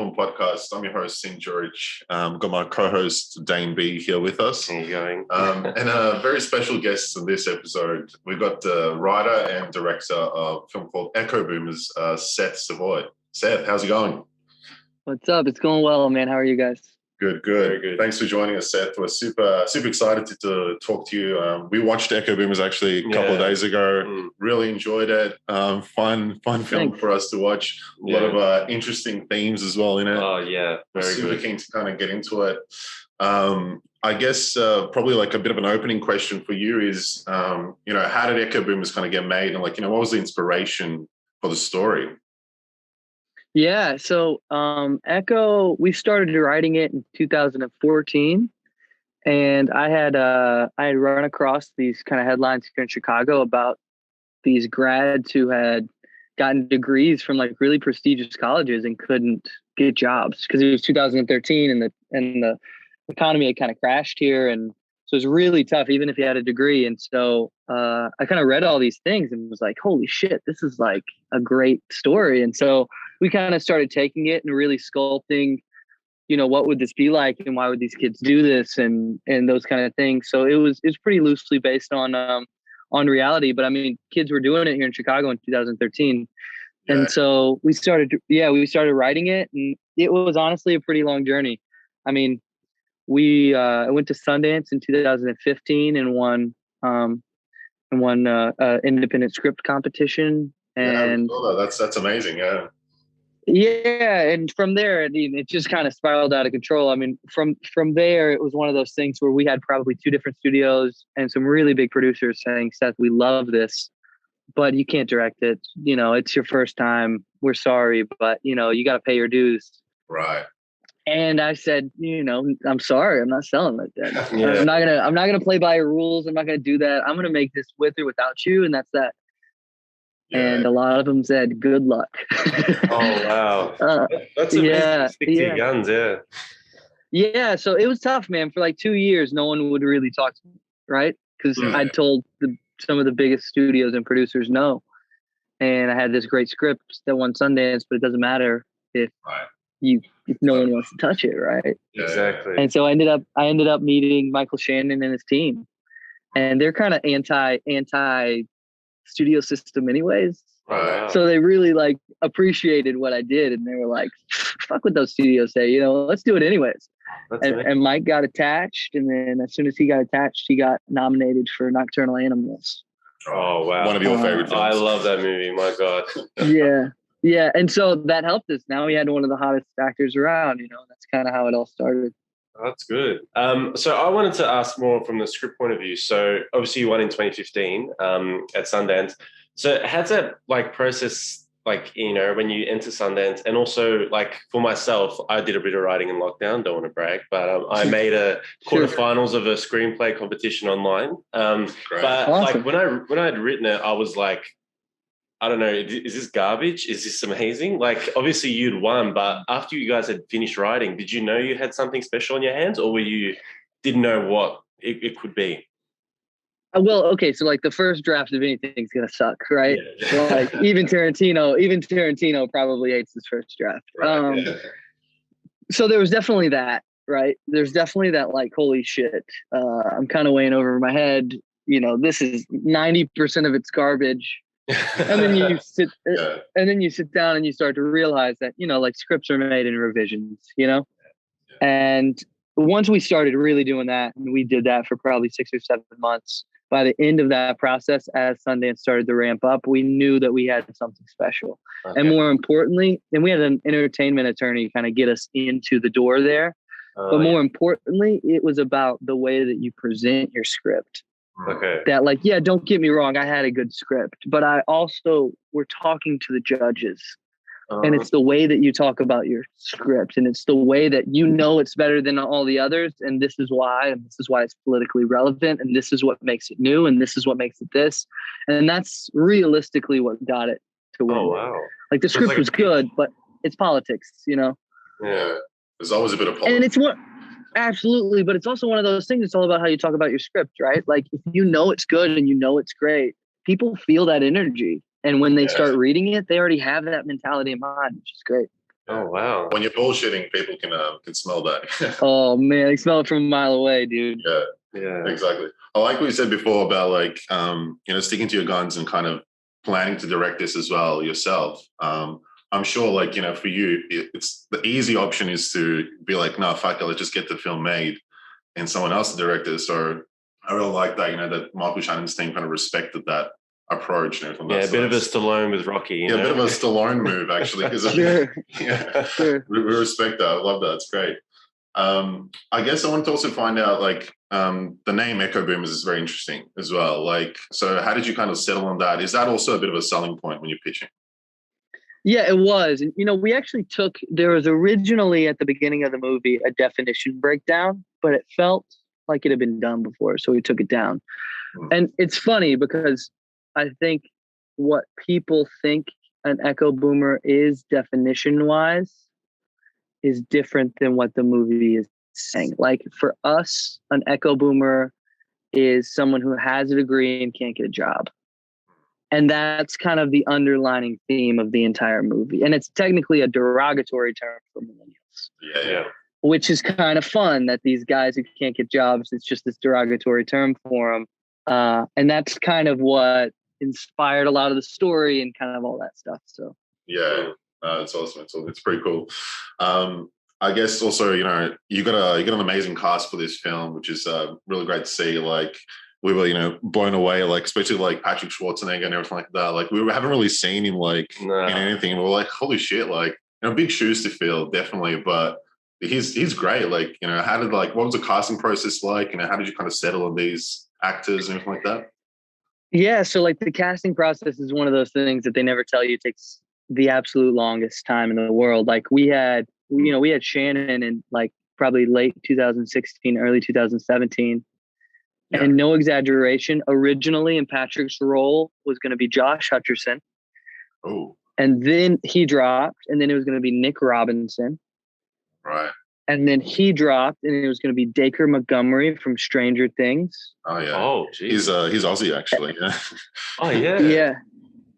Film Podcast. I'm your host, St. George. Got my co-host, Dane B, here with us. How you going? And a very special guest in this episode. We've got the writer and director of a film called Echo Boomers, Seth Savoy. Seth, how's it going? What's up? It's going well, man. How are you guys? Good. Very good. Thanks for joining us, Seth. We're super excited to talk to you. We watched Echo Boomers actually a couple of days ago. Really enjoyed it. Fun film Thanks. for us to watch. A lot of interesting themes as well in it. Oh yeah, very Super good. keen to kind of get into it. I guess probably like a bit of an opening question for you is, how did Echo Boomers kind of get made, and what was the inspiration for the story? Yeah, so Echo, we started writing it in 2014, and I had run across these kind of headlines here in Chicago about these grads who had gotten degrees from like really prestigious colleges and couldn't get jobs because it was 2013 and the economy had kind of crashed here, and so it was really tough even if you had a degree. And so I kind of read all these things and was like, holy shit, this is like a great story. And so we kind of started taking it and really sculpting, what would this be like and why would these kids do this and those kind of things. So it was pretty loosely based on reality, but I mean, kids were doing it here in Chicago in 2013. Yeah. And so we started writing it, and it was honestly a pretty long journey. I mean, I went to Sundance in 2015 and won independent script competition. And that's amazing. Yeah. Yeah, and from there, it just kind of spiraled out of control. I mean, from there, it was one of those things where we had probably 2 different studios and some really big producers saying, Seth, we love this, but you can't direct it. It's your first time. We're sorry, but, you got to pay your dues. Right. And I said, I'm sorry, I'm not selling like that. Yeah. I'm not gonna play by your rules. I'm not gonna do that. I'm gonna make this with or without you, and that's that. Yeah. And a lot of them said, good luck. Oh wow. That's amazing. Stick to your guns, yeah. Yeah, so it was tough, man. For like 2 years, no one would really talk to me, right? Because I told some of the biggest studios and producers no. And I had this great script that won Sundance, but it doesn't matter if no one wants to touch it, right? Yeah. Exactly. And so I ended up meeting Michael Shannon and his team, and they're kind of anti studio system anyways. Right. So they really like appreciated what I did, and they were like, fuck what those studios say, let's do it anyways. And Mike got attached, and then as soon as he got attached, he got nominated for Nocturnal Animals. Oh wow. One of your favorite films. I love that movie, my God. Yeah, and so that helped us. Now we had one of the hottest actors around, that's kind of how it all started. That's good. So I wanted to ask more from the script point of view. So obviously you won in 2015 at Sundance. So how's that process, when you enter Sundance? And also for myself, I did a bit of writing in lockdown, don't want to brag, but I made a quarterfinals of a screenplay competition online. But awesome. when I had written it, I was like, I don't know, is this garbage? Is this amazing? Obviously you'd won, but after you guys had finished writing, did you know you had something special on your hands, or didn't know what it could be? Well, okay, so the first draft of anything's gonna suck, right? Yeah. Even Tarantino probably hates his first draft. Right. So there was definitely that, right? There's definitely that holy shit. I'm kind of way over my head. This is 90% of it's garbage. And then you sit down and you start to realize that scripts are made in revisions, and once we started really doing that, and we did that for probably 6 or 7 months, by the end of that process, as Sundance started to ramp up, we knew that we had something special. Okay. And more importantly, and we had an entertainment attorney kind of get us into the door there, but more importantly, it was about the way that you present your script. Okay. That don't get me wrong, I had a good script, but I also were talking to the judges, and it's the way that you talk about your script, and it's the way that it's better than all the others, and this is why it's politically relevant, and this is what makes it new, and this is what makes it this, and that's realistically what got it to win. Oh wow! The script was good, but it's politics, Yeah, there's always a bit of politics, and it's what. Absolutely, but it's also one of those things. It's all about how you talk about your script, right? If it's good and it's great, people feel that energy, and when they start reading it, they already have that mentality in mind, which is great. Oh wow. When you're bullshitting, people can smell that. Oh man, I smell it from a mile away, dude. Yeah, Yeah. exactly. I like what you said before about like sticking to your guns and kind of planning to direct this as well yourself. I'm sure, like, for you, it's the easy option is to be like, no, fuck it, let's just get the film made and someone else to direct it. So I really like that, that Michael Shannon's team kind of respected that approach and everything. Yeah, a bit of a Stallone with Rocky. Yeah, a bit of a Stallone move, actually. Sure. Sure. We respect that. I love that. It's great. I guess I want to also find out, like, the name Echo Boomers is very interesting as well. Like, so how did you kind of settle on that? Is that also a bit of a selling point when you're pitching? Yeah, it was. And, we actually there was originally at the beginning of the movie a definition breakdown, but it felt like it had been done before. So we took it down. And it's funny because I think what people think an echo boomer is definition wise is different than what the movie is saying. Like for us, an echo boomer is someone who has a degree and can't get a job. And that's kind of the underlining theme of the entire movie. And it's technically a derogatory term for millennials. Yeah. Which is kind of fun that these guys who can't get jobs, it's just this derogatory term for them. And that's kind of what inspired a lot of the story and kind of all that stuff. So yeah, it's awesome. It's pretty cool. I guess also, you got an amazing cast for this film, which is really great to see. Like we were, blown away, like especially like Patrick Schwarzenegger and everything like that. Like we haven't really seen him like in anything. And we're like, holy shit, like big shoes to fill, definitely. But he's great. Like, what was the casting process like? How did you kind of settle on these actors and everything like that? Yeah, so like the casting process is one of those things that they never tell you takes the absolute longest time in the world. Like we had Shannon in like probably late 2016, early 2017. Yeah. And no exaggeration, originally in Patrick's role was going to be Josh Hutcherson. Oh. And then he dropped, and then it was going to be Nick Robinson. Right. And then he dropped, and it was going to be Dacre Montgomery from Stranger Things. Oh yeah. Oh, geez. He's Aussie actually. Yeah. Oh yeah.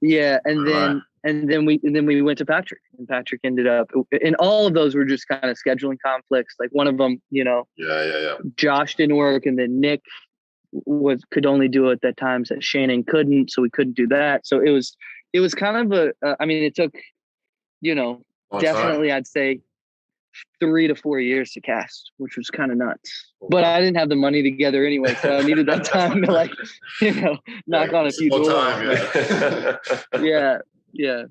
Yeah. And then we went to Patrick, and Patrick ended up. And all of those were just kind of scheduling conflicts. Like one of them, Yeah. Josh didn't work, and then Nick could only do it at times that Shannon couldn't, so we couldn't do that. So it was kind of it took, definitely I'd say 3 to 4 years to cast, which was kind of nuts. But I didn't have the money together anyway, so I needed that time to knock on a few doors. Yeah.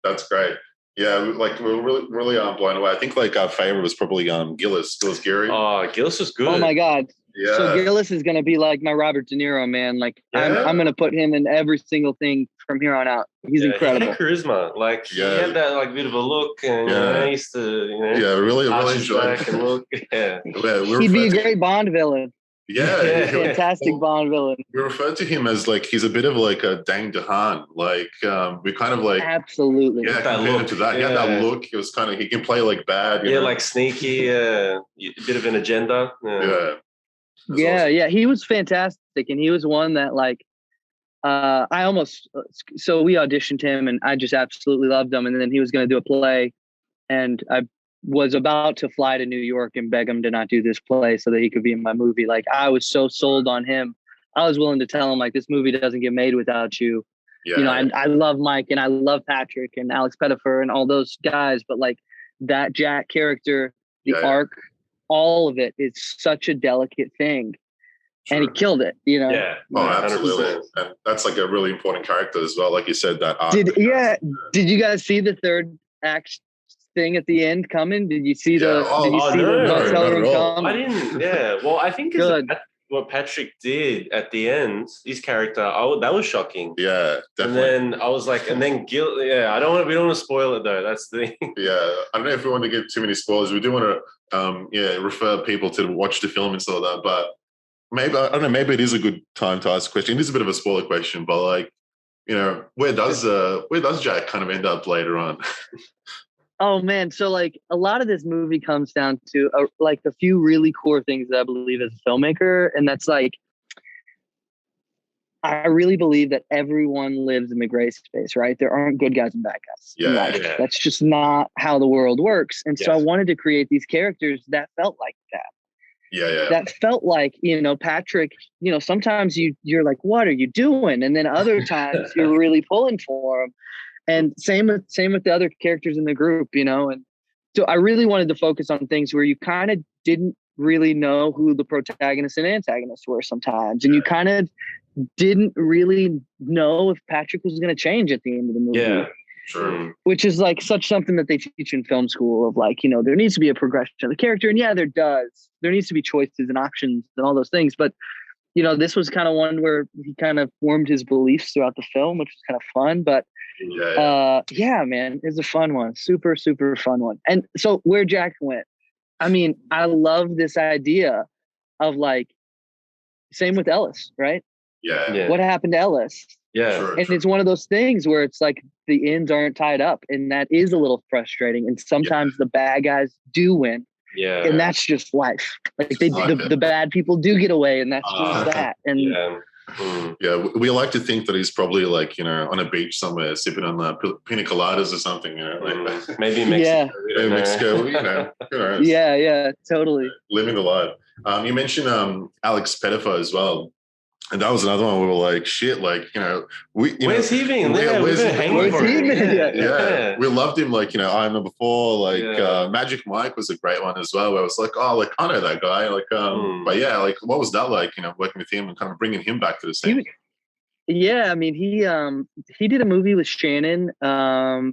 That's great. Yeah, like we're really blown away. I think like our favorite was probably Gillis Geary. Oh, Gillis was good. Oh my God. Yeah. So Gillis is going to be like my Robert De Niro, man. Like I'm going to put him in every single thing from here on out. He's incredible. He had charisma. Like he had that like bit of a look, and he used to, really enjoyed it. And look, he'd be a great Bond villain. Yeah, fantastic Bond villain. We refer to him as like he's a bit of like a Dane DeHaan. Like we kind of like absolutely compared him to that. He had that look. It was kind of he can play like bad. You know? Like sneaky, a bit of an agenda. Yeah, awesome. Yeah, he was fantastic, and he was one that like so we auditioned him, and I just absolutely loved him. And then he was going to do a play, and I was about to fly to New York and beg him to not do this play so that he could be in my movie. Like I was so sold on him. I was willing to tell him like this movie doesn't get made without you. Yeah. I love Mike and I love Patrick and Alex Pettyfer and all those guys, but like that Jack character, the arc, all of it is such a delicate thing. Sure. And he killed it, Yeah. Oh, absolutely. And that's like a really important character as well. Like you said, that arc. Did you guys see the third act thing at the end coming? Did you see the hotel room come? I didn't. Yeah. Well, I think what Patrick did at the end, his character, that was shocking. Yeah, definitely. And then I was like, and then guilt. Yeah, we don't want to spoil it though. That's the thing. Yeah, I don't know if we want to get too many spoilers. We do want to, refer people to watch the film and stuff like that. But maybe I don't know. Maybe it is a good time to ask a question. It is a bit of a spoiler question, but like, where does Jack kind of end up later on? Oh man, so like a lot of this movie comes down to like a few really core things that I believe as a filmmaker, and that's like I really believe that everyone lives in the gray space, right? There aren't good guys and bad guys in life. Yeah. That's just not how the world works. And so I Yes. wanted to create these characters that felt like that. Yeah. That felt like, Patrick, sometimes you're like, what are you doing? And then other times you're really pulling for him. And same with the other characters in the group, and so I really wanted to focus on things where you kind of didn't really know who the protagonists and antagonists were sometimes. And you kind of didn't really know if Patrick was going to change at the end of the movie. Yeah. True. Which is like such something that they teach in film school of like, there needs to be a progression of the character. And yeah, there does. There needs to be choices and options and all those things. But, this was kind of one where he kind of formed his beliefs throughout the film, which was kind of fun. But yeah, man, it's a fun one. Super, super fun one. And so where Jack went, I mean, I love this idea of like, same with Ellis, right? Yeah. What happened to Ellis? Yeah. True. And it's one of those things where it's like the ends aren't tied up, and that is a little frustrating. And sometimes the bad guys do win, Yeah. and that's just life. Like the bad people do get away, and that's just that. And yeah, we like to think that he's probably like on a beach somewhere sipping on the pina coladas or something. Like maybe in Mexico. maybe Mexico. Who knows? Yeah, totally. Living the life. You mentioned Alex Pettyfer as well. And that was another one where we were like, shit, like, where's he been? Where's he been? Yeah. We loved him, like, I Am Number 4, like, Magic Mike was a great one as well, where it was like, oh, like, I know that guy. Like, but yeah, like, what was that like, working with him and kind of bringing him back to the scene? Yeah, I mean, he did a movie with Shannon,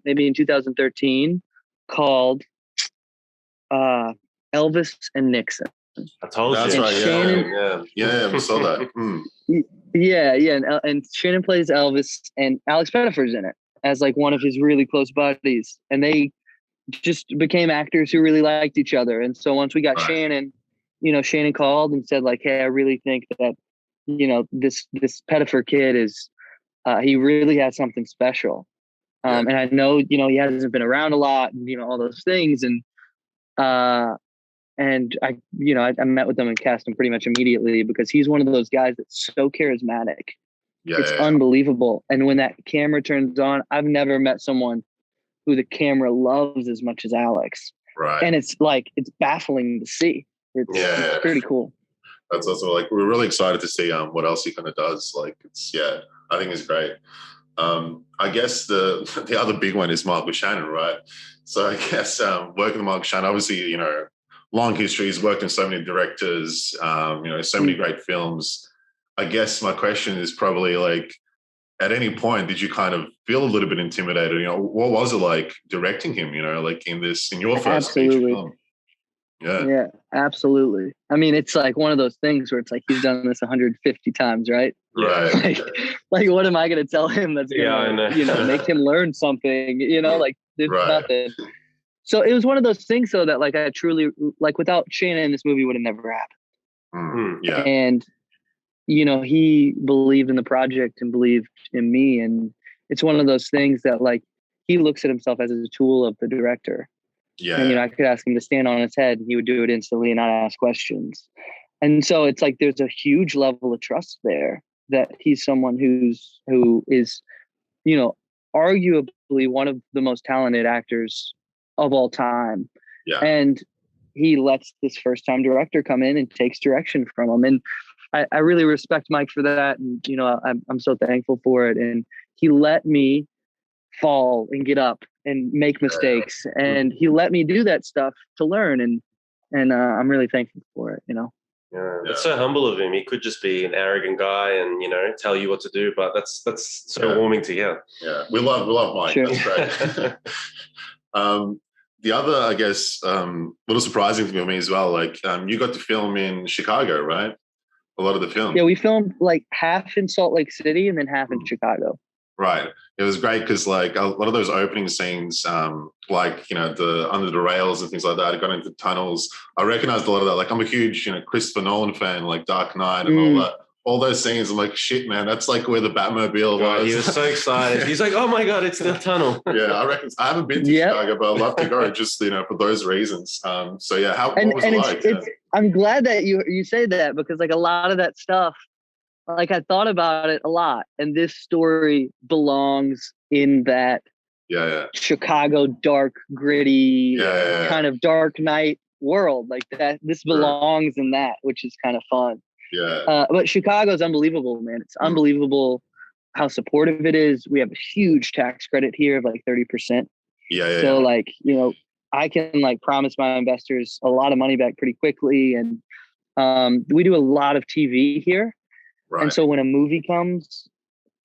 maybe in 2013 called Elvis and Nixon. I told you. That's right. Shannon, yeah, we saw that. Yeah, and Shannon plays Elvis, and Alex Pettyfer's in it as like one of his really close buddies, and they just became actors who really liked each other. And so once we got Shannon, Shannon called and said like, "Hey, I really think that this Pettyfer kid is he really has something special." And I know he hasn't been around a lot, and all those things, and I met with them and cast him pretty much immediately because he's one of those guys that's so charismatic. It's unbelievable. And when that camera turns on, I've never met someone who the camera loves as much as Alex. Right. And it's like, it's baffling to see. It's pretty cool. That's also like, we're really excited to see what else he kind of does. Like, I think it's great. I guess the other big one is Michael Shannon, right? So I guess working with Michael Shannon, obviously, long history. He's worked in so many directors, so many great films. I guess my question is probably like, at any point, did you kind of feel a little bit intimidated? What was it like directing him, like in your first feature film? Yeah, absolutely. I mean, it's like one of those things where it's like he's done this 150 times, right? Right. Like what am I going to tell him that's going to, make him learn something? Like there's nothing. So it was one of those things, though, that like I truly like without Shannon, this movie would have never happened. Yeah. And he believed in the project and believed in me, and it's one of those things that like he looks at himself as a tool of the director. Yeah. And I could ask him to stand on his head, and he would do it instantly and not ask questions. And so it's like there's a huge level of trust there that he's someone who is, arguably one of the most talented actors of all time. Yeah. And he lets this first time director come in and takes direction from him. And I really respect Mike for that. And, I'm so thankful for it. And he let me fall and get up and make mistakes. And he let me do that stuff to learn. And I'm really thankful for it, Yeah, it's so humble of him. He could just be an arrogant guy and tell you what to do, but that's so warming to hear. Yeah, we love Mike. Sure. That's great. The other, I guess, little surprising for me as well. Like, you got to film in Chicago, right? A lot of the film. Yeah, we filmed like half in Salt Lake City and then half in Chicago. Right. It was great because like a lot of those opening scenes, like, the under the rails and things like that, I got into tunnels. I recognized a lot of that. Like I'm a huge, Christopher Nolan fan, like Dark Knight and all that. All those scenes, I'm like, shit, man, that's like where the Batmobile was. He was so excited. He's like, oh my God, it's the tunnel. Yeah, I reckon. I haven't been to Chicago, but I'd love to go just, for those reasons. So yeah, what was it like? I'm glad that you say that because like a lot of that stuff, like I thought about it a lot, and this story belongs in that Yeah. Chicago dark, gritty, Yeah. kind of Dark Knight world. Like that, this belongs in that, which is kind of fun. Yeah. But Chicago's unbelievable, man. It's unbelievable how supportive it is. We have a huge tax credit here of like 30%. Yeah. So like, you know, I can like promise my investors a lot of money back pretty quickly. And we do a lot of TV here. Right. And so when a movie comes,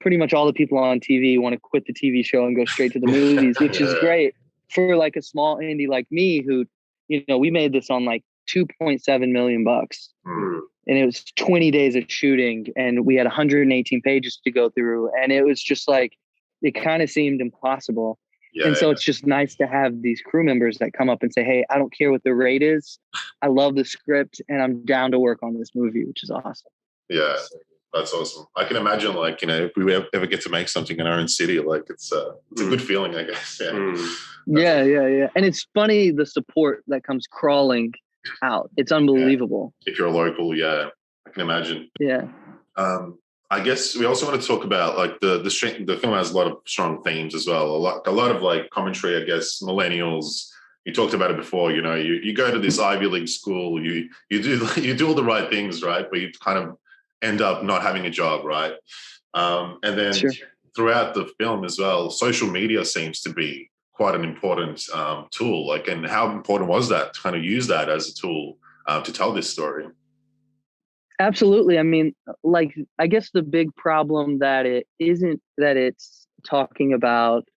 pretty much all the people on TV want to quit the TV show and go straight to the movies, which is great for like a small indie like me who, you know, we made this on like $2.7 million bucks. And it was 20 days of shooting and we had 118 pages to go through. And it was just like, it kind of seemed impossible. And so it's just nice to have these crew members that come up and say, hey, I don't care what the rate is. I love the script and I'm down to work on this movie, which is awesome. Yeah, that's awesome. I can imagine, like, you know, if we ever get to make something in our own city, like it's a good feeling, I guess. Yeah. And it's funny, the support that comes crawling out. It's unbelievable. If you're a local, I can imagine. Yeah. I guess we also want to talk about like the film has a lot of strong themes as well. A lot of like commentary, I guess, millennials. You talked about it before, you know, you go to this Ivy League school, you do all the right things, right? But you kind of end up not having a job, right? And then throughout the film as well, social media seems to be quite an important tool. Like, and how important was that to kind of use that as a tool to tell this story? Absolutely. I mean, like, I guess the big problem that it isn't that it's talking about,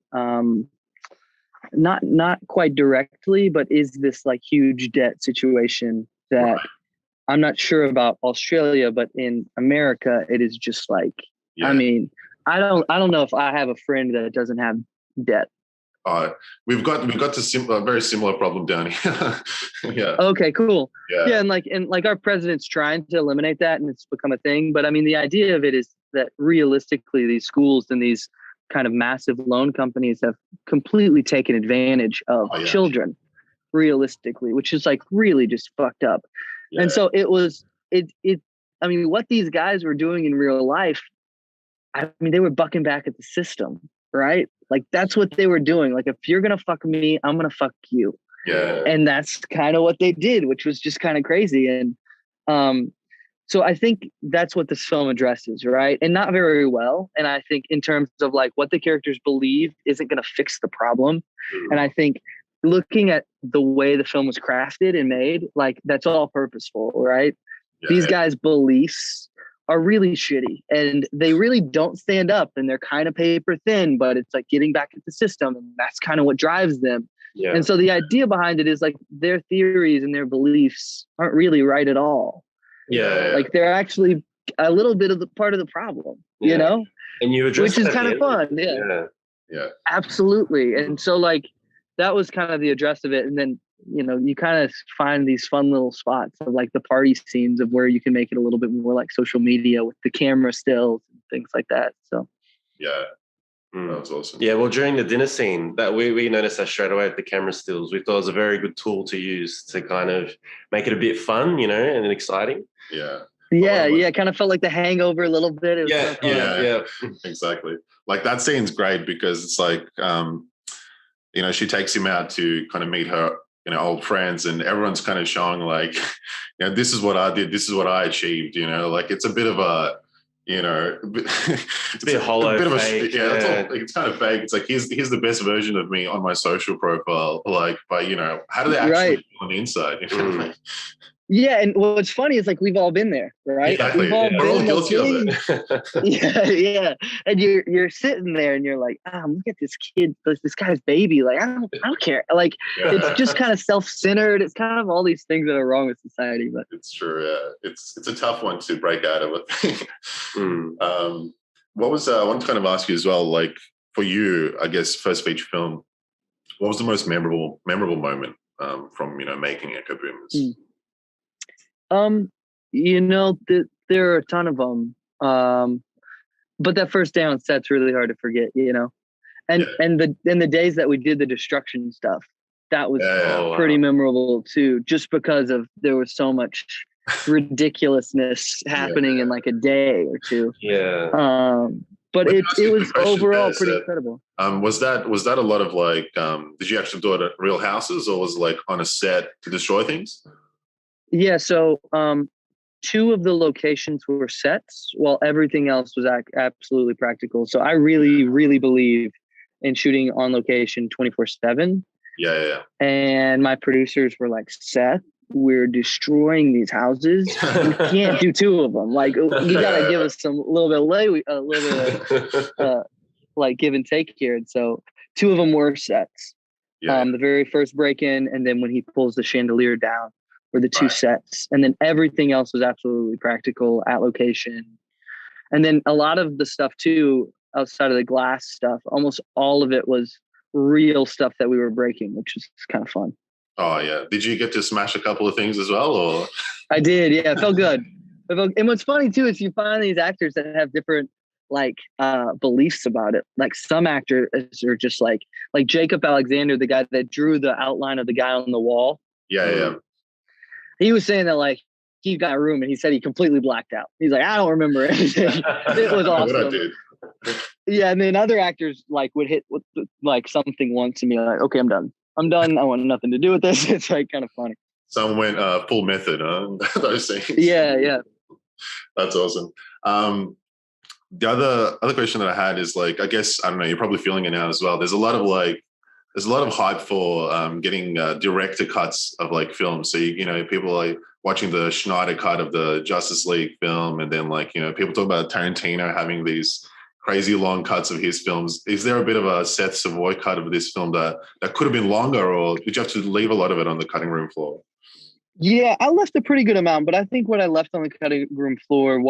not quite directly, but is this like huge debt situation that I'm not sure about Australia, but in America, it is just like, I mean, I don't know if I have a friend that doesn't have debt. We've got a very similar problem down here. Okay, cool. Yeah, and like our president's trying to eliminate that, and it's become a thing. But I mean, the idea of it is that realistically, these schools and these kind of massive loan companies have completely taken advantage of children, realistically, which is like really just fucked up. And so I mean, what these guys were doing in real life, I mean, they were bucking back at the system, right? Like that's what they were doing. Like, if you're going to fuck me, I'm going to fuck you. Yeah. And that's kind of what they did, which was just kind of crazy. And so I think that's what this film addresses, right? And not very well. And I think in terms of like what the characters believe isn't going to fix the problem. And I think looking at the way the film was crafted and made, like that's all purposeful, right? These guys' beliefs are really shitty and they really don't stand up and they're kind of paper thin, but it's like getting back at the system and that's kind of what drives them. Yeah. And so the idea behind it is like their theories and their beliefs aren't really right at all. Yeah. Like they're actually a little bit of the part of the problem, you know? And you address which is kind of fun. Yeah. Absolutely. And so like that was kind of the address of it. And then, you know, you kind of find these fun little spots of like the party scenes of where you can make it a little bit more like social media with the camera stills and things like that. So that was awesome. Yeah, well, during the dinner scene, that we noticed that straight away with the camera stills. We thought it was a very good tool to use to kind of make it a bit fun, you know, and exciting. Yeah, kind of felt like The Hangover a little bit. It was yeah, exactly. Like that scene's great because it's like, you know, she takes him out to kind of meet her, you know, old friends, and everyone's kind of showing like, you know, this is what I did, this is what I achieved, you know, like it's a bit of a, you know, it's a bit hollow, fake. It's kind of fake. It's like here's the best version of me on my social profile, like, but you know, how do they actually feel on the inside? You know? Yeah, and what's funny is like we've all been there, right? Exactly. We're all guilty of it. yeah. And you're sitting there and you're like, look at this kid, this guy's baby. Like, I don't care. Like, it's just kind of self-centered. It's kind of all these things that are wrong with society. But it's true. Yeah, it's a tough one to break out of. I think. What was I want to kind of ask you as well? Like for you, I guess first feature film. What was the most memorable moment from making Echo Boomers? You know, there are a ton of them. But that first day on set's really hard to forget, you know. And the days that we did the destruction stuff, that was pretty memorable too, just because of there was so much ridiculousness happening in like a day or two. Yeah. But Let me it ask you a was question overall there, pretty Seth. incredible. Was that a lot of like? Did you actually do it at real houses, or was it like on a set to destroy things? Yeah. So two of the locations were sets, while everything else was absolutely practical. So I really, really believe in shooting on location 24/7. Yeah. And my producers were like, Seth, we're destroying these houses. We can't do two of them. Like, you got to give us a little bit of like give and take here. And so two of them were sets. Yeah. The very first break in, and then when he pulls the chandelier down, were the two Right. sets. And then everything else was absolutely practical at location. And then a lot of the stuff too, outside of the glass stuff, almost all of it was real stuff that we were breaking, which was kind of fun. Oh yeah. Did you get to smash a couple of things as well, or? I did. Yeah. It felt good. And what's funny too, is you find these actors that have different like beliefs about it. Like some actors are just like Jacob Alexander, the guy that drew the outline of the guy on the wall. Yeah. He was saying that like he got a room and he said he completely blacked out. He's like, I don't remember anything. It was awesome. What I did. Yeah, and then other actors like would hit with like something once and be like, okay, I'm done. I want nothing to do with this. It's like kind of funny. Some went full method, huh? Those things. Yeah. That's awesome. The other question that I had is like, I guess, I don't know, you're probably feeling it now as well. There's a lot of hype for getting director cuts of like films. So people are like watching the Schneider cut of the Justice League film, and then like people talk about Tarantino having these crazy long cuts of his films. Is there a bit of a Seth Savoy cut of this film that could have been longer, or did you have to leave a lot of it on the cutting room floor? Yeah, I left a pretty good amount, but I think what I left on the cutting room floor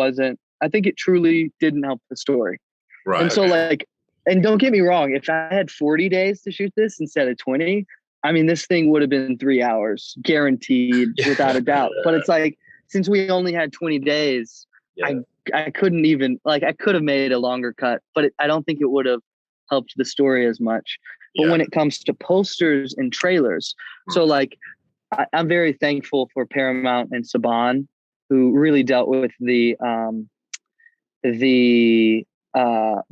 I think it truly didn't help the story. Right. And so like, and don't get me wrong, if I had 40 days to shoot this instead of 20, I mean, this thing would have been 3 hours guaranteed without a doubt. But it's like, since we only had 20 days, I couldn't even I could have made a longer cut, but I don't think it would have helped the story as much. But when it comes to posters and trailers, so like I'm very thankful for Paramount and Saban, who really dealt with the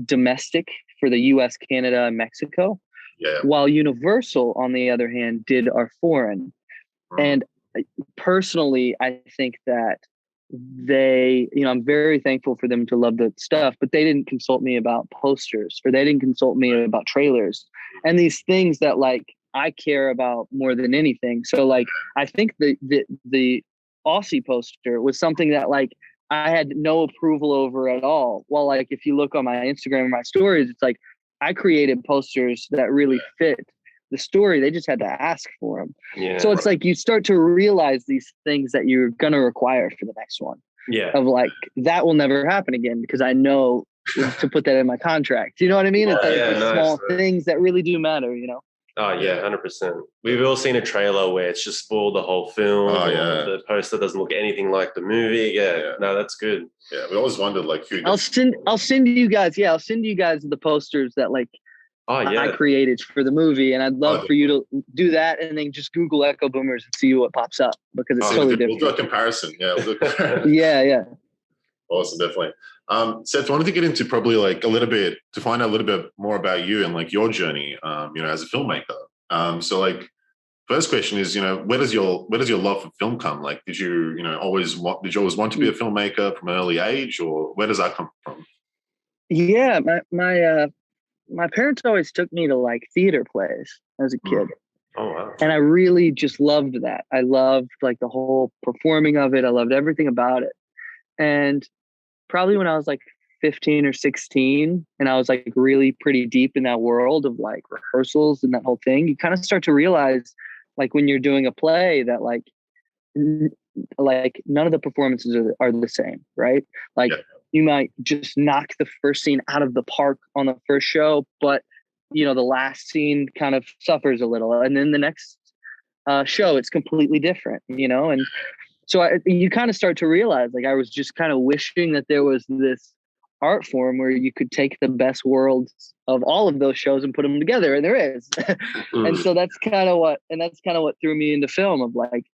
domestic for the US, Canada, and Mexico. Yeah. While Universal, on the other hand, did our foreign. And personally, I think that I'm very thankful for them to love the stuff, but they didn't consult me about posters, or they didn't consult me about trailers and these things that like I care about more than anything. So like, I think the Aussie poster was something that like I had no approval over at all. Well, like if you look on my Instagram or my stories, it's like I created posters that really fit the story. They just had to ask for them. Yeah. So it's like you start to realize these things that you're going to require for the next one. Yeah. Of like, that will never happen again because I know to put that in my contract. You know what I mean? It's like small things that really do matter, Oh yeah, 100%. We've all seen a trailer where it's just spoiled the whole film. Oh yeah. The poster doesn't look anything like the movie. Yeah. No, that's good. Yeah, we always wondered like who. I'll send you guys. Yeah, I'll send you guys the posters that like I created for the movie, and I'd love for you to do that, and then just Google Echo Boomers and see what pops up because it's totally different. We'll do a comparison. Yeah, yeah. Awesome, definitely. Seth, I wanted to get into probably like to find out a little bit more about you and like your journey, as a filmmaker. So like, first question is, where does your love for film come? Like, did you always want to be a filmmaker from an early age, or where does that come from? Yeah, my parents always took me to like theater plays as a kid. Oh wow! And I really just loved that. I loved like the whole performing of it. I loved everything about it. And probably when I was like 15 or 16 and I was like really pretty deep in that world of like rehearsals and that whole thing, you kind of start to realize like when you're doing a play that like none of the performances are the same, right? Like you might just knock the first scene out of the park on the first show, but the last scene kind of suffers a little. And then the next show, it's completely different, and so you kind of start to realize, like, I was just kind of wishing that there was this art form where you could take the best worlds of all of those shows and put them together, and there is. And so that's kind of what threw me into film, of like,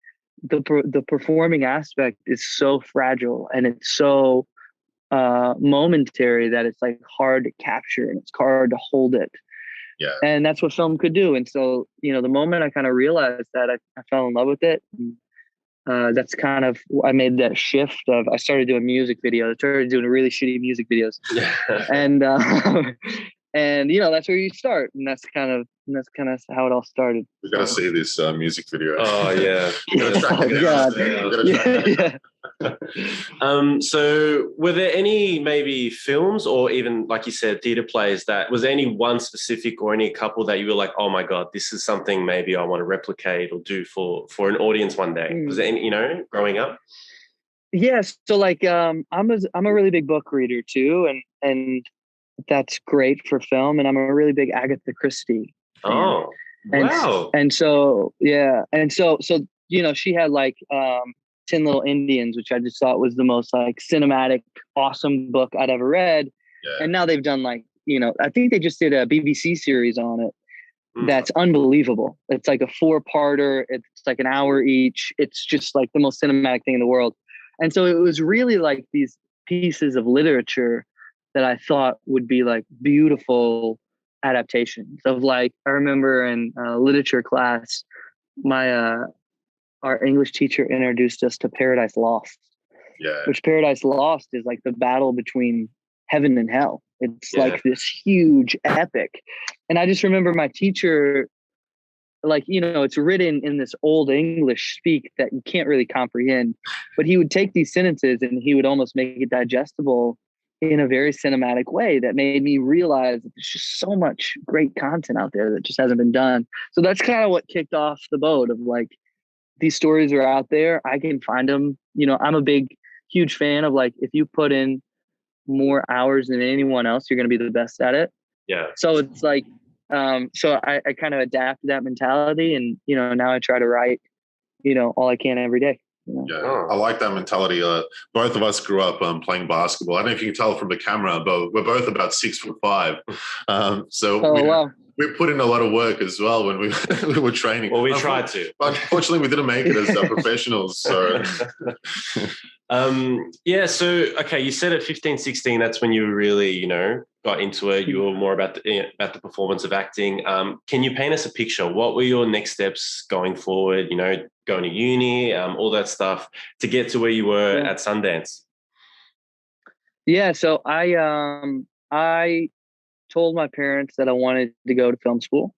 the performing aspect is so fragile and it's so momentary that it's like hard to capture and it's hard to hold it. Yeah. And that's what film could do. And so, the moment I kind of realized that, I fell in love with it. And, that's kind of, I made that shift of, I started doing music videos. I started doing really shitty music videos. And, and that's where you start. And that's kind of how it all started. We got to see this music video. Oh yeah. So were there any maybe films or even, like you said, theater plays was there any one specific or any couple that you were like, oh my God, this is something maybe I want to replicate or do for an audience one day? Was there any, growing up? Yes. So like, I'm a really big book reader too. And that's great for film. And I'm a really big Agatha Christie fan. Oh, wow. And so, yeah. And so, she had like, 10 Little Indians, which I just thought was the most like cinematic, awesome book I'd ever read. Yeah. And now they've done like, I think they just did a BBC series on it. That's unbelievable. It's like a 4-parter. It's like an hour each. It's just like the most cinematic thing in the world. And so it was really like these pieces of literature that I thought would be like beautiful adaptations of, like, I remember in literature class, our English teacher introduced us to Paradise Lost. Yeah. Which Paradise Lost is like the battle between heaven and hell. It's like this huge epic. And I just remember my teacher, like, it's written in this old English speak that you can't really comprehend, but he would take these sentences and he would almost make it digestible in a very cinematic way that made me realize that there's just so much great content out there that just hasn't been done. So that's kind of what kicked off the boat of like, these stories are out there. I can find them. I'm a huge fan of like, if you put in more hours than anyone else, you're going to be the best at it. Yeah. So it's like, so I kind of adapted that mentality and, now I try to write, all I can every day. Yeah, I like that mentality. Both of us grew up playing basketball. I don't know if you can tell from the camera, but we're both about 6'5". We put in a lot of work as well when we were training. Well, we tried to. Unfortunately, we didn't make it as professionals. So, So, okay, you said at 15, 16, that's when you really, got into it. You were more about the performance of acting. Can you paint us a picture? What were your next steps going forward? Going to uni, all that stuff to get to where you were at Sundance. Yeah. So I told my parents that I wanted to go to film school,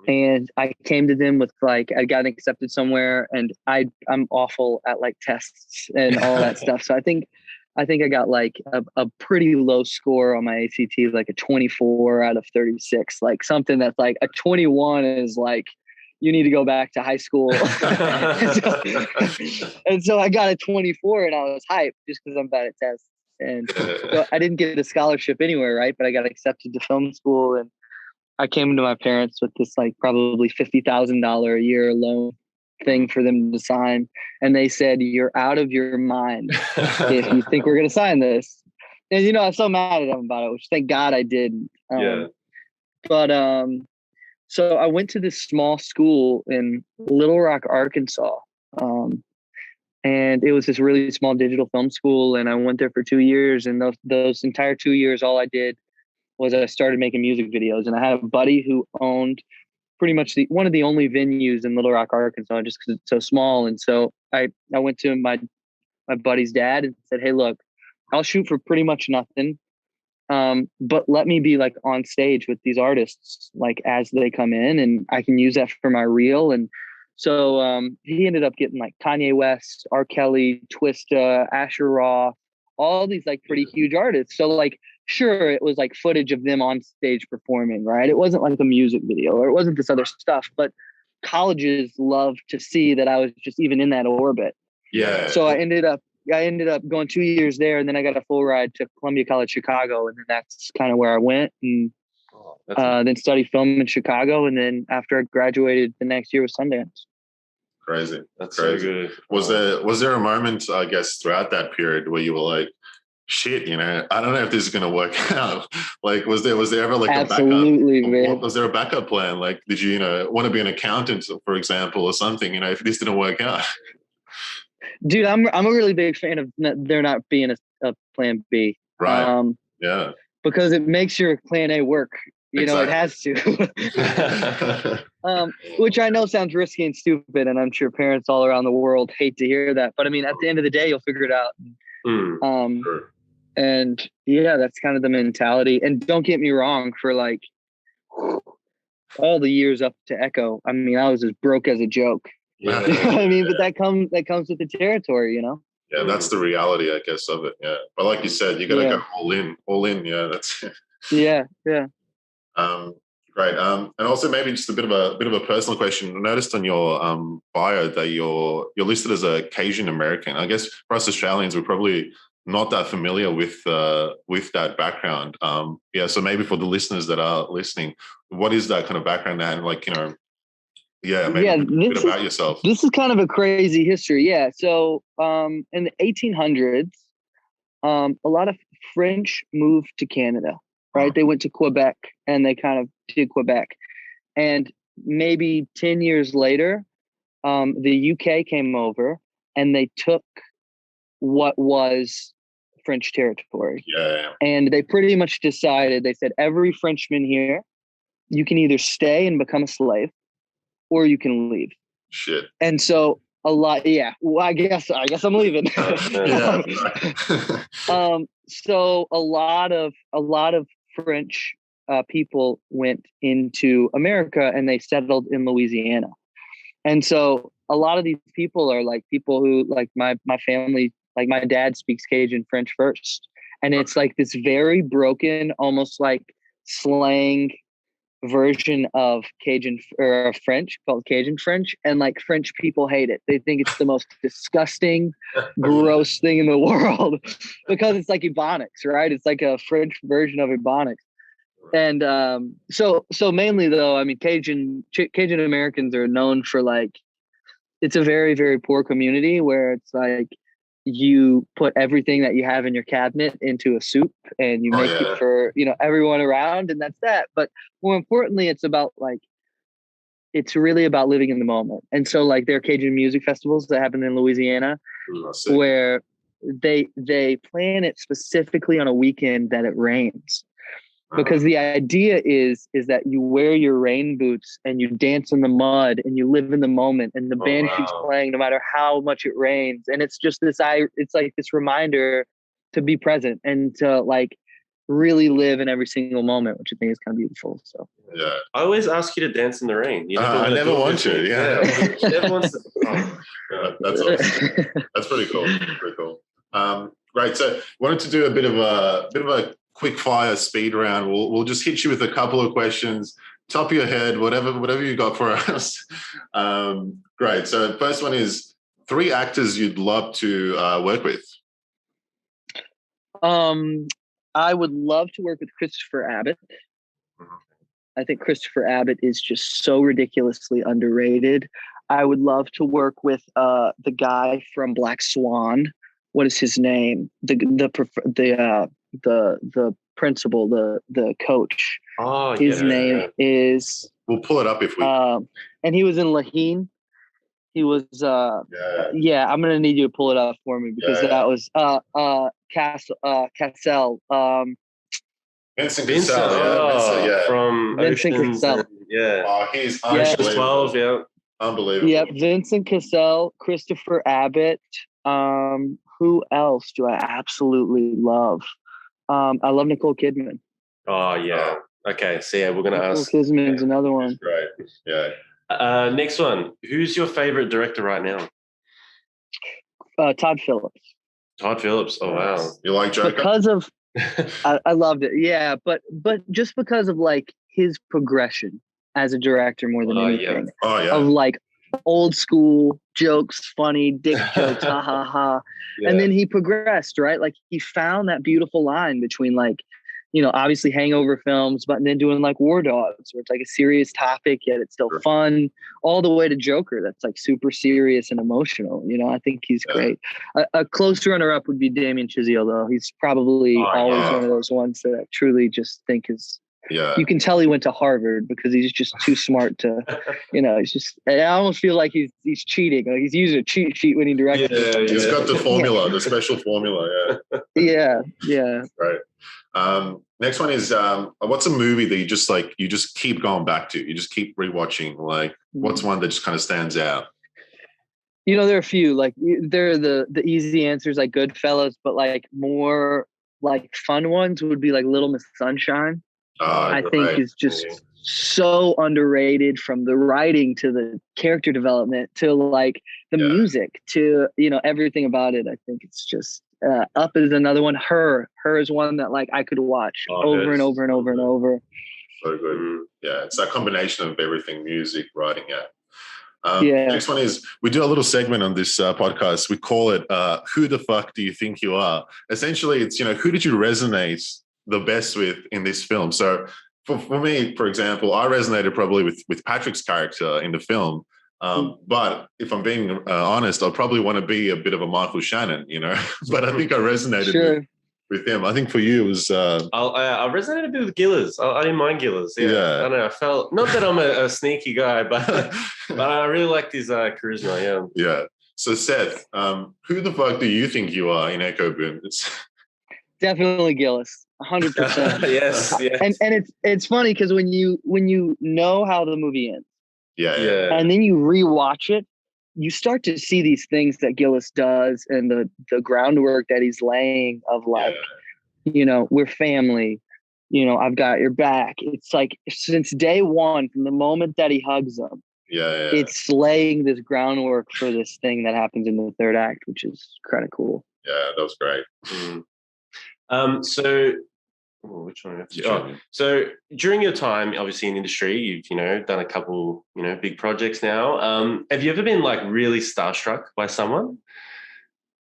and I came to them with like, I got accepted somewhere, and I'm awful at like tests and all that stuff. So I think I got like a pretty low score on my ACT, like a 24 out of 36, like something that's like a 21 is like, you need to go back to high school. and so I got a 24 and I was hyped just because I'm bad at tests. And so I didn't get a scholarship anywhere, right? But I got accepted to film school, and I came to my parents with this like probably $50,000 a year loan thing for them to sign. And they said, "You're out of your mind if you think we're going to sign this." And, I was so mad at them about it, which thank God I didn't. So I went to this small school in Little Rock, Arkansas. And it was this really small digital film school. And I went there for 2 years. And those entire 2 years, all I did was I started making music videos. And I had a buddy who owned pretty much one of the only venues in Little Rock, Arkansas, just because it's so small. And so I went to my buddy's dad and said, "Hey, look, I'll shoot for pretty much nothing. But let me be like on stage with these artists, like as they come in, and I can use that for my reel." And so he ended up getting like Kanye West, R. Kelly, Twista, Asher Roth, all these like pretty huge artists. So like, sure, it was like footage of them on stage performing, right? It wasn't like a music video or it wasn't this other stuff, but colleges love to see that I was just even in that orbit. Yeah. So I ended up going 2 years there, and then I got a full ride to Columbia College Chicago, and then that's kind of where I went, and then studied film in Chicago, and then after I graduated, the next year was Sundance. Crazy. That's crazy. So good. Was there a moment, I guess, throughout that period where you were like, shit, I don't know if this is going to work out? Like, was there ever like Absolutely, a backup? Man. Was there a backup plan? Like, did you, want to be an accountant, for example, or something, if this didn't work out? Dude, I'm a really big fan of there not being a plan B. Right. Yeah. Because it makes your plan A work. You know, it has to. Which I know sounds risky and stupid, and I'm sure parents all around the world hate to hear that. But I mean, at the end of the day, you'll figure it out. Sure. And yeah, that's kind of the mentality. And don't get me wrong, for like all the years up to Echo, I mean, I was as broke as a joke. Yeah. You know what I mean? But that comes with the territory, you know? Yeah, that's the reality, I guess, of it. Yeah. But like you said, you gotta go all in. Yeah, that's it. Yeah. Great. And also maybe just a bit of a personal question. I noticed on your bio that you're listed as a Cajun American. I guess for us Australians, we're probably not that familiar with that background. Yeah, so maybe for the listeners that are listening, what is that kind of background and like, you know, maybe a bit about yourself. This is kind of a crazy history. Yeah. So in the 1800s, a lot of French moved to Canada, right? They went to Quebec and they kind of did Quebec. And maybe 10 years later, the UK came over and they took what was French territory. Yeah. And they pretty much decided, they said, every Frenchman here, you can either stay and become a slave or you can leave. Shit. And so a lot, well, I guess I'm leaving. So a lot of French people went into America and they settled in Louisiana. And so a lot of these people are like people who, like my family, like my dad speaks Cajun French first. And it's like this very broken, almost like slang version of Cajun or French called Cajun French. And like French people hate it. They think it's the most disgusting, gross thing in the world because it's like Ebonics, right? It's like a French version of Ebonics. And so mainly though, I mean, Cajun Americans are known for like, it's a very, very poor community where it's like you put everything that you have in your cabinet into a soup and you make it for, you know, everyone around, and that's that. But more importantly, it's really about living in the moment. And so like there are Cajun music festivals that happen in Louisiana where they plan it specifically on a weekend that it rains. Because the idea is that you wear your rain boots and you dance in the mud and you live in the moment, and the band keeps playing no matter how much it rains. And it's just it's like this reminder to be present and to like really live in every single moment, which I think is kind of beautiful. So yeah, I always ask you to dance in the rain. You I never want to. Yeah, everyone's. That's awesome. That's pretty cool. Pretty cool. Great. So wanted to do a bit of a quick fire speed round. We'll just hit you with a couple of questions, top of your head, whatever you got for us. Great. So first one is 3 actors you'd love to work with. I would love to work with Christopher Abbott. I think Christopher Abbott is just so ridiculously underrated. I would love to work with the guy from Black Swan. What is his name? The principal, the coach. Oh, his name is. We'll pull it up if we. And he was in Lahine. He was. I'm gonna need you to pull it up for me because that was Cassell. Vincent Cassell, from Vincent Cassell. Oh, he's Ocean's 12. Yeah, unbelievable. Yep, Vincent Cassell, Christopher Abbott. Who else do I absolutely love? I love Nicole Kidman. Oh yeah. Okay, so yeah, we're gonna ask. Nicole Kidman's another one. Right. Yeah. Next one. Who's your favorite director right now? Todd Phillips. Todd Phillips. Oh wow. You like Joker? Because of I loved it. Yeah, but just because of like his progression as a director more than anything. Yeah. Oh yeah. Of like old school jokes, funny dick jokes, ha ha ha. Yeah. And then he progressed, right? Like he found that beautiful line between like, you know, obviously hangover films, but then doing like War Dogs, where it's like a serious topic, yet it's still fun, all the way to Joker. That's like super serious and emotional. You know, I think he's great. A close runner-up would be Damien Chazelle, though. He's probably always one of those ones that I truly just think is Yeah. You can tell he went to Harvard because he's just too smart to, he's just, I almost feel like he's cheating. Like he's using a cheat sheet when he directs. He's got the formula, the special formula. Yeah. Right. Next one is what's a movie that you just keep going back to? You just keep rewatching. Like, what's one that just kind of stands out? There are a few. Like, there are the easy answers like Goodfellas, but like more like fun ones would be like Little Miss Sunshine. I think is just so underrated, from the writing to the character development to like the music to everything about it. I think it's just Up is another one. Her is one that like I could watch over and over and over and over. So good. Yeah, it's that combination of everything: music, writing. Next one is, we do a little segment on this podcast. We call it "Who the fuck do you think you are?" Essentially, it's who did you resonate the best with in this film? So for me, for example, I resonated probably with Patrick's character in the film. But if I'm being honest, I'll probably want to be a bit of a Michael Shannon, But I think I resonated with him. I think for you it was. I resonated a bit with Gillers. I didn't mind Gillers. Yeah. I don't know. I felt, not that I'm a sneaky guy, but I really liked his charisma. Yeah. Yeah. So Seth, who the fuck do you think you are in Echo Boom? It's definitely Gillis, 100%. Yes. And it's funny because when you know how the movie ends, and then you rewatch it, you start to see these things that Gillis does and the groundwork that he's laying of like, we're family, I've got your back. It's like since day one, from the moment that he hugs him, it's laying this groundwork for this thing that happens in the third act, which is kind of cool. Yeah, that was great. So which one? So during your time, obviously in industry, you've done a couple big projects now. Have you ever been like really starstruck by someone?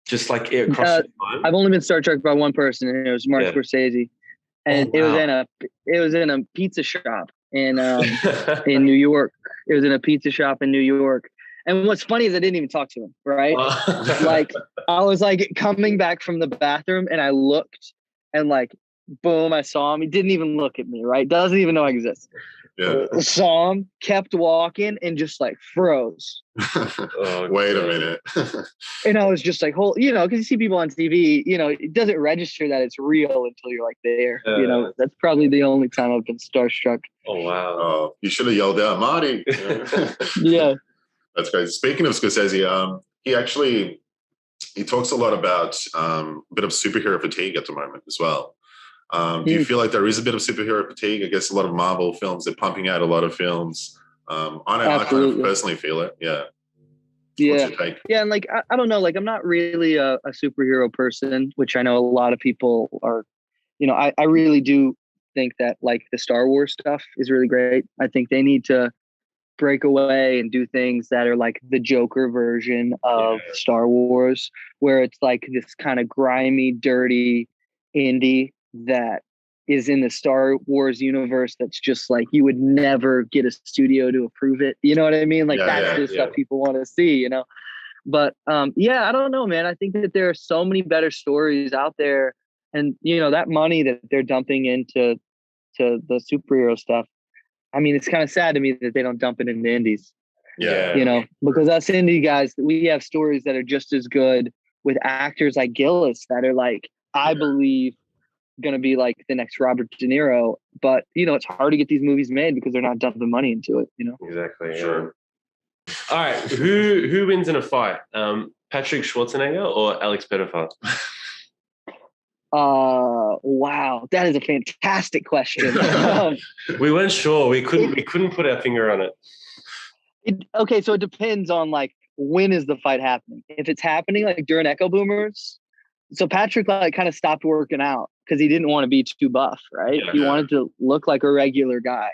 Just like across your time? I've only been starstruck by one person, and it was Martin Scorsese, and it was in a pizza shop in New York. It was in a pizza shop in New York. And what's funny is I didn't even talk to him, right? Like I was like coming back from the bathroom and I looked and like, boom, I saw him. He didn't even look at me, right? Doesn't even know I exist. Saw him, kept walking and just like froze. Wait a minute. And I was just like, because you see people on TV, it doesn't register that it's real until you're like there. That's probably the only time I've been starstruck. Oh, wow. Oh, you should have yelled out, Marty. Yeah. That's great. Speaking of Scorsese, he talks a lot about a bit of superhero fatigue at the moment as well. Do you feel like there is a bit of superhero fatigue? I guess a lot of Marvel films, they're pumping out a lot of films. I know I kind of personally feel it. Yeah. What's your take? Yeah. And like, I don't know, like I'm not really a superhero person, which I know a lot of people are, I really do think that like the Star Wars stuff is really great. I think they need to break away and do things that are like the Joker version of Star Wars, where it's like this kind of grimy, dirty indie that is in the Star Wars universe that's just like you would never get a studio to approve it. You know what I mean? Like that's the stuff people want to see, But I don't know, man. I think that there are so many better stories out there, and that money that they're dumping into the superhero stuff. I mean, it's kind of sad to me that they don't dump it into indies. Yeah. Because us indie guys, we have stories that are just as good with actors like Gillis that are like, I believe, going to be like the next Robert De Niro. But, it's hard to get these movies made because they're not dumping money into it, Exactly. Sure. All right. Who wins in a fight? Patrick Schwarzenegger or Alex Pettyfer? Wow, that is a fantastic question. We weren't sure. We couldn't put our finger on it. Okay, so it depends on like when is the fight happening. If it's happening like during Echo Boomers, so Patrick like kind of stopped working out because he didn't want to be too buff, right? He wanted to look like a regular guy.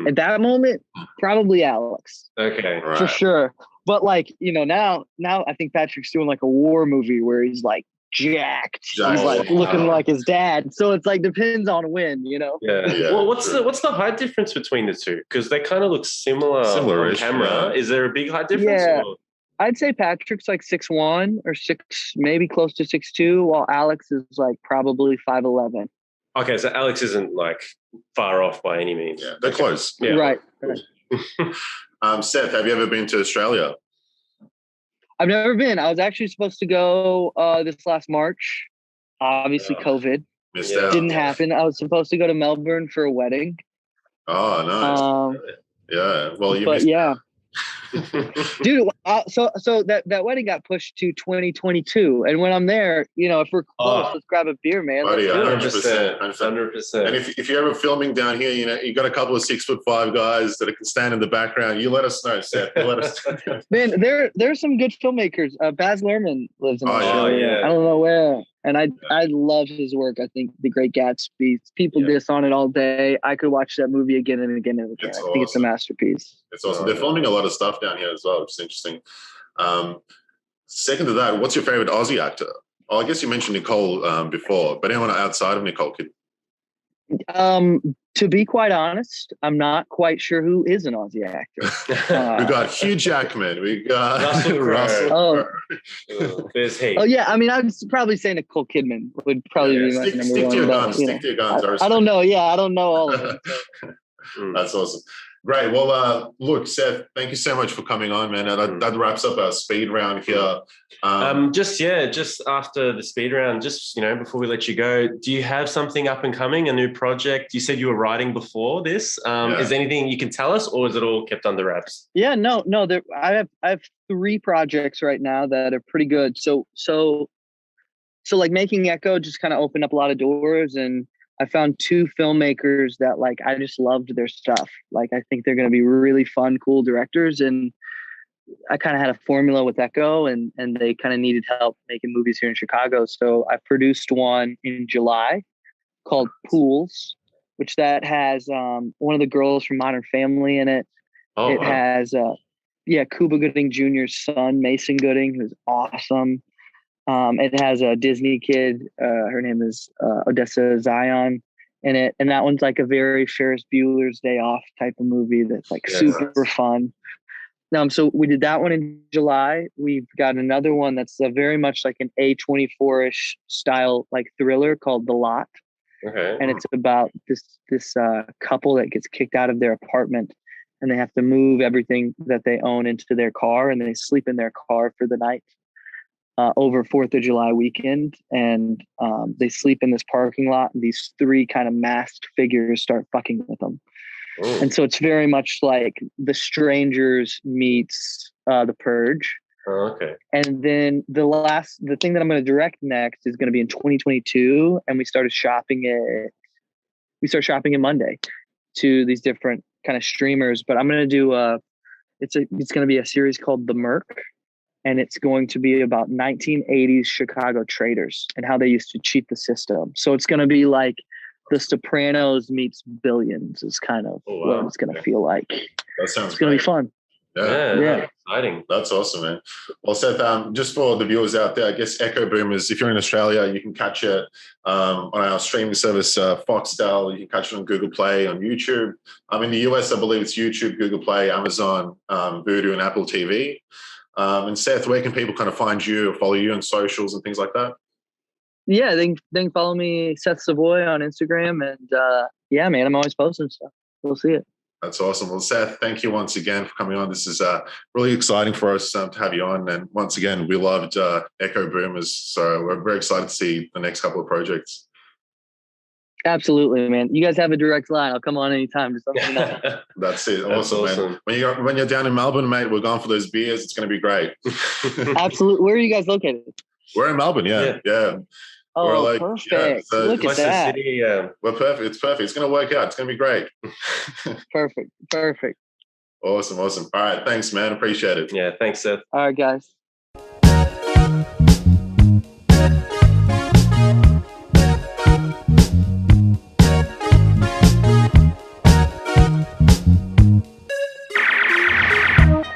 At that moment, probably Alex. Okay, right. For sure. But like now I think Patrick's doing like a war movie where he's like jacked. He's like looking like his dad. So it's like depends on when, Yeah. Well, what's the height difference between the two? Because they kind of look similar on camera. Is there a big height difference? Yeah. I'd say Patrick's like 6'1" or 6, maybe close to 6'2", while Alex is like probably 5'11". Okay, so Alex isn't like far off by any means. Yeah, they're close. Yeah. Right. Seth, have you ever been to Australia? I've never been. I was actually supposed to go this last March. Obviously, COVID Missed Yeah. out. didn't happen. I was supposed to go to Melbourne for a wedding. Oh, nice. Yeah. Well, you But missed yeah, out. dude. So that wedding got pushed to 2022, and when I'm there, if we're close, let's grab a beer, man. Buddy, Let's do it. 100%. 100%. And if you're ever filming down here, you got a couple of 6'5" guys that can stand in the background. You let us know, Seth. You let us know. Man, there's some good filmmakers. Baz Luhrmann lives in Oh, yeah. Australia. Yeah. I don't know where, and I love his work. I think The Great Gatsby. People diss on it all day. I could watch that movie again and again and again. It's I think it's a awesome. masterpiece. It's awesome. They're filming a lot of stuff down here as well, which is interesting. Second to that, what's your favorite Aussie actor? Oh, I guess you mentioned Nicole before, but anyone outside of Nicole Kidman? To be quite honest, I'm not quite sure who is an Aussie actor. We got Hugh Jackman. We got Russell Crowe. Russell. Oh. There's heat. Oh yeah, I mean, I'd probably say Nicole Kidman would probably be my Stick number to one. your but, guns. Stick to your guns. I don't know. Yeah, I don't know all of them. That's awesome. Great. Well, look, Seth, thank you so much for coming on, man. And that wraps up our speed round here. Just after the speed round, before we let you go, do you have something up and coming, a new project? You said you were writing before this. Is there anything you can tell us, or is it all kept under wraps? Yeah, no. I have 3 projects right now that are pretty good. So like Making Echo just kind of opened up a lot of doors, and I found 2 filmmakers that like I just loved their stuff. Like I think they're going to be really fun, cool directors, and I kind of had a formula with Echo, and they kind of needed help making movies here in Chicago. So I produced one in July called Pools, which that has one of the girls from Modern Family in it. Oh, it has Cuba Gooding Jr.'s son, Mason Gooding, who's awesome. It has a Disney kid. Her name is Odessa Zion in it. And that one's like a very Ferris Bueller's Day Off type of movie that's like super fun. So we did that one in July. We've got another one that's very much like an A24-ish style like thriller called The Lot. Okay. And it's about this couple that gets kicked out of their apartment, and they have to move everything that they own into their car, and they sleep in their car for the night. Over 4th of July weekend, and they sleep in this parking lot, and these 3 kind of masked figures start fucking with them. Ooh. And so it's very much like The Strangers meets The Purge. Oh, okay. And then the thing that I'm going to direct next is going to be in 2022, and we start shopping it Monday to these different kind of streamers. But I'm going to do it's going to be a series called The Merc. And it's going to be about 1980s Chicago traders and how they used to cheat the system. So it's going to be like The Sopranos meets Billions is kind of what it's going to feel like. That sounds It's going to be fun. Yeah. Exciting. That's awesome, man. Well, Seth, just for the viewers out there, I guess Echo Boomers, if you're in Australia, you can catch it on our streaming service, Foxtel. You can catch it on Google Play, on YouTube. In the US, I believe it's YouTube, Google Play, Amazon, Vudu, and Apple TV. And Seth, where can people kind of find you or follow you on socials and things like that? Yeah, they can follow me, Seth Savoy, on Instagram. And man, I'm always posting stuff. We'll see it. That's awesome. Well, Seth, thank you once again for coming on. This is really exciting for us to have you on. And once again, we loved Echo Boomers. So we're very excited to see the next couple of projects. Absolutely, man. You guys have a direct line. I'll come on anytime. Just let me know. That's it. That's awesome, man. When you're down in Melbourne, mate, we're going for those beers. It's going to be great. Absolutely. Where are you guys located? We're in Melbourne, yeah. Oh, perfect. Yeah, so Look at that. City, we're perfect. It's perfect. It's going to work out. It's going to be great. Perfect. Awesome. All right. Thanks, man. Appreciate it. Yeah. Thanks, Seth. All right, guys.